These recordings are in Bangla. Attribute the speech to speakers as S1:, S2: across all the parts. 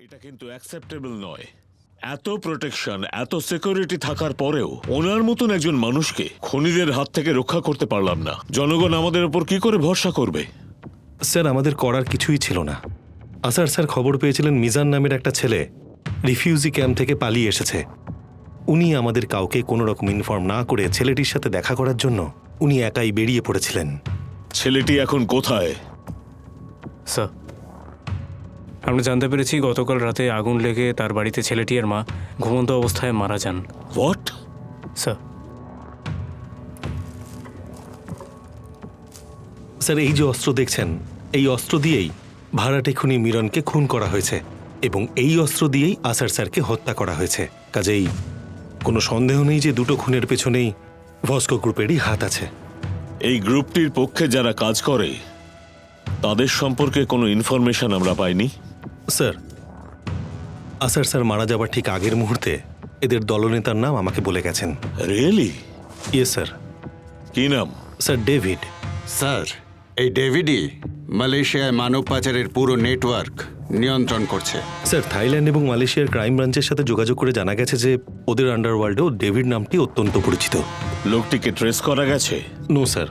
S1: এটা কিন্তু অ্যাকসেপ্টেবল নয়। এত প্রোটেকশন, এত সিকিউরিটি থাকার পরেও ওনার মতন একজন মানুষকে খুনিদের হাত থেকে রক্ষা করতে পারলাম না। জনগণ আমাদের উপর কি করে ভরসা করবে?
S2: স্যার, আমাদের করার কিছুই ছিল না। আসার স্যার খবর পেয়েছিলেন মিজান নামের একটা ছেলে রিফিউজি ক্যাম্প থেকে পালিয়ে এসেছে। উনি আমাদের কাউকে কোনো রকম ইনফর্ম না করে ছেলেটির সাথে দেখা করার জন্য উনি একাই বেরিয়ে পড়েছিলেন।
S1: ছেলেটি এখন কোথায়?
S3: স্যার, আমরা জানতে পেরেছি গতকাল রাতে আগুন লেগে তার বাড়িতে ছেলেটি আর মা ঘুমন্ত অবস্থায় মারা যান।
S1: হোয়াট?
S3: স্যার,
S2: স্যার, এই যে অস্ত্র দেখছেন, এই অস্ত্র দিয়েই ভাড়াটে খুনি মিরনকে খুন করা হয়েছে এবং এই অস্ত্র দিয়েই আসার স্যারকে হত্যা করা হয়েছে। কাজেই কোনো সন্দেহ নেই যে দুটো খুনের পেছনেই ভস্কো গ্রুপেরই হাত আছে।
S1: এই গ্রুপটির পক্ষে যারা কাজ করে তাদের সম্পর্কে কোনো ইনফরমেশন আমরা পাইনি।
S2: স্যার, আসার স্যার মারা যাবার ঠিক আগের মুহূর্তে এদের দলনেতার নাম আমাকে বলে গেছেন।
S1: রিয়েলি?
S2: Yes sir.
S1: কি নাম?
S2: Sir, David.
S4: স্যার, এই ডেভিডই মালয়েশিয়ায় মানব পাচারের পুরো নেটওয়ার্ক নিয়ন্ত্রণ করছে।
S2: স্যার, থাইল্যান্ড এবং মালয়েশিয়ার ক্রাইম ব্রাঞ্চের সাথে যোগাযোগ করে জানা গেছে যে ওদের আন্ডারওয়ার্ল্ডেও ডেভিড নামটি অত্যন্ত পরিচিত।
S1: লোকটিকে ট্রেস করা গেছে?
S2: No sir.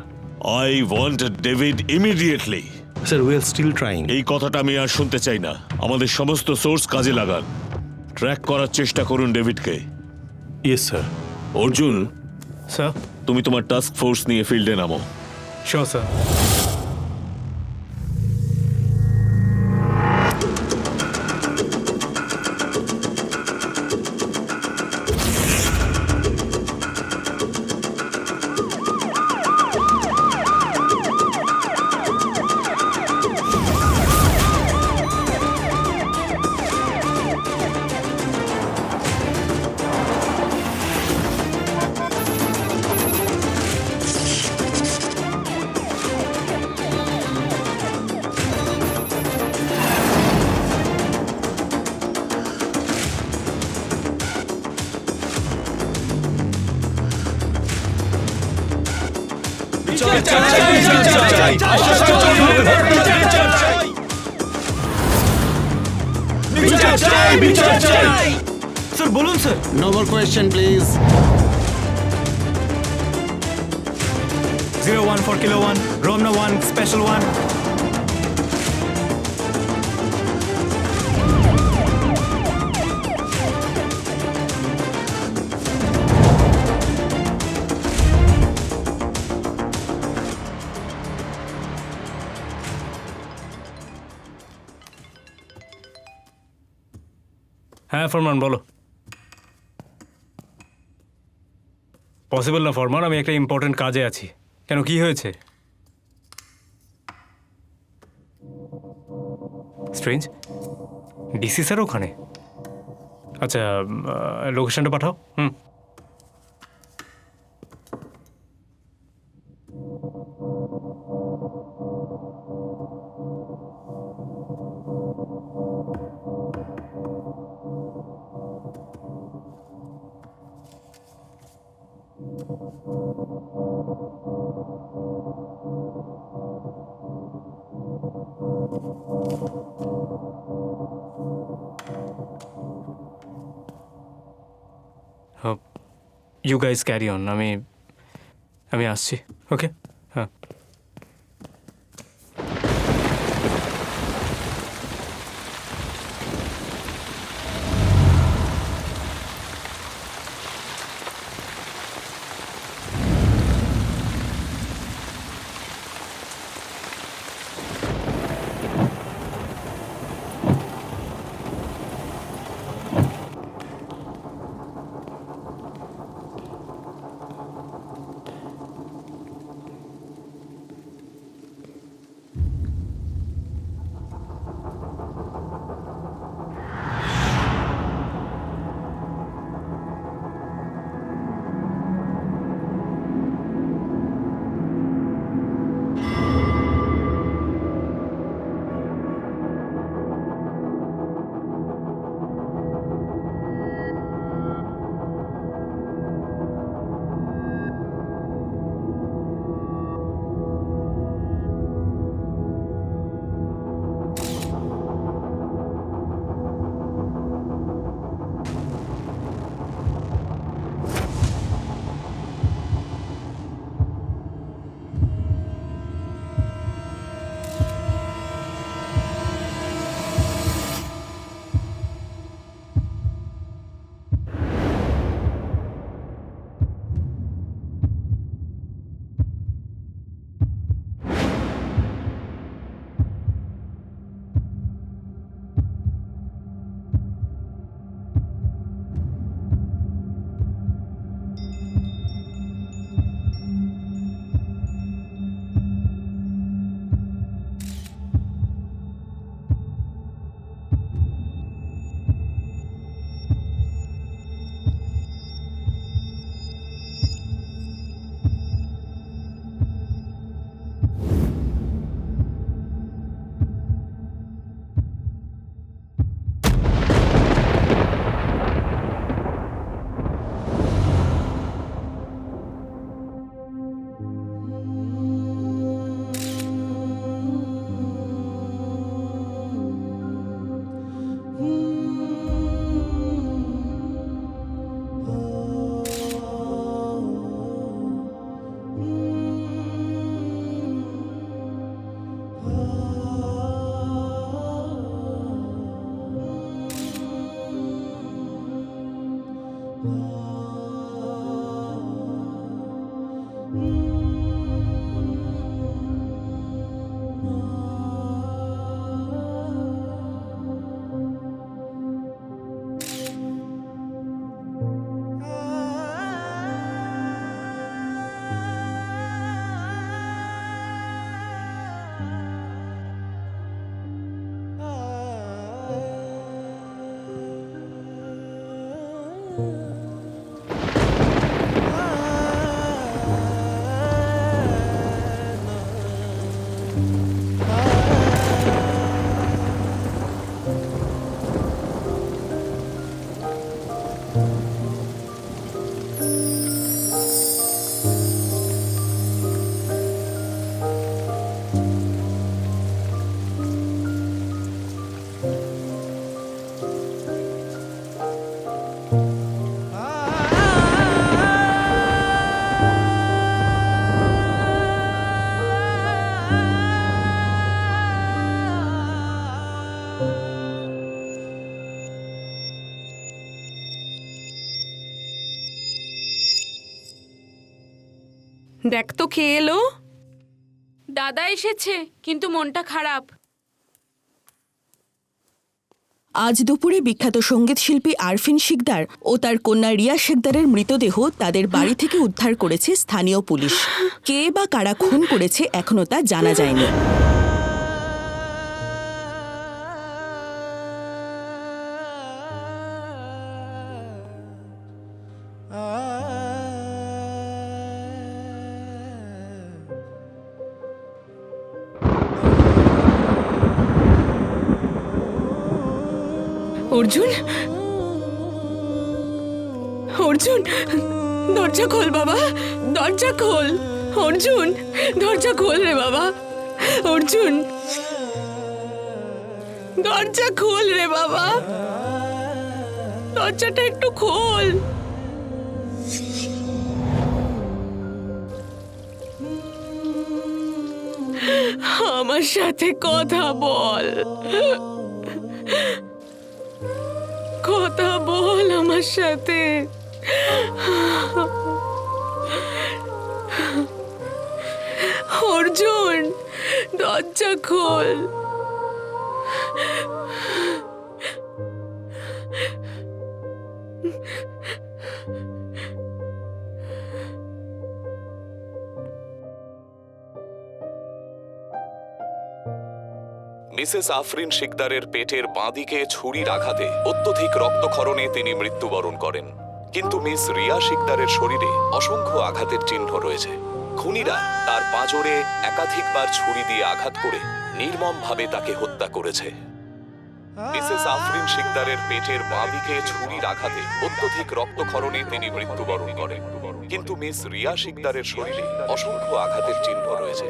S1: I want David immediately.
S2: Sir, we are still trying.
S1: এই কথাটা আমি আর শুনতে চাই না। আমাদের সমস্ত সোর্স কাজে লাগান। ট্র্যাক করার চেষ্টা করুন ডেভিডকে।
S2: Yes sir.
S1: অর্জুন,
S3: স্যার।
S1: তুমি তোমার টাস্ক ফোর্স নিয়ে ফিল্ডে নামো।
S3: Sure sir.
S5: স্যার বলুন sir.
S4: No more question please.
S5: 01 for Kilo 1, Romna 1, Special 1.
S3: হ্যাঁ ফরমান, বলো। পসিবল না ফরমান, আমি একটা ইম্পর্টেন্ট কাজে আছি। কেন, কি হয়েছে? স্ট্রেঞ্জ, ডিসি স্যার ওখানে? আচ্ছা, লোকেশনটা পাঠাও। ইউ গাইজ ক্যারি অন, আমি আসছি। ওকে, হ্যাঁ।
S6: দেখ তো কে এলো। দাদা এসেছে, কিন্তু মনটা খারাপ।
S7: আজ দুপুরে বিখ্যাত সঙ্গীত শিল্পী আরফিন শিকদার ও তার কন্যা রিয়া শিকদারের মৃতদেহ তাদের বাড়ি থেকে উদ্ধার করেছে স্থানীয় পুলিশ। কে বা কারা খুন করেছে এখনো তা জানা যায়নি।
S6: অর্জুন, অর্জুন, দরজা খোল বাবা, দরজা খোল। অর্জুন, দরজা খোল রে বাবা। অর্জুন, দরজা খোল রে বাবা, দরজাটা একটু খোল। আমার সাথে কথা বল, কথা বল আমার সাথে। অর্জুন, দরজা খোল।
S8: মিসেস আফরিন শিকদারের পেটের বাঁদিকে ছুরির আঘাতে অত্যধিক রক্তক্ষরণে তিনি মৃত্যুবরণ করেন, কিন্তু মিস রিয়া শিকদারের শরীরে অসংখ্য আঘাতের চিহ্ন রয়েছে। খুনিরা তার পাঁজরে একাধিকবার ছুরি দিয়ে আঘাত করে নির্মমভাবে তাকে হত্যা করেছে। মিসেস আফরিন শিকদারের পেটের বাঁদিকে ছুরির আঘাতে অত্যধিক রক্তক্ষরণে তিনি মৃত্যুবরণ করেন, কিন্তু মিস রিয়া শিকদারের শরীরে অসংখ্য আঘাতের চিহ্ন রয়েছে।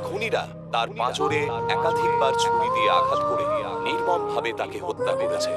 S8: খুনিরা তার পাঁজরে একাধিকবার ছুরি দিয়ে আঘাত করে নির্মমভাবে তাকে হত্যা করেছে।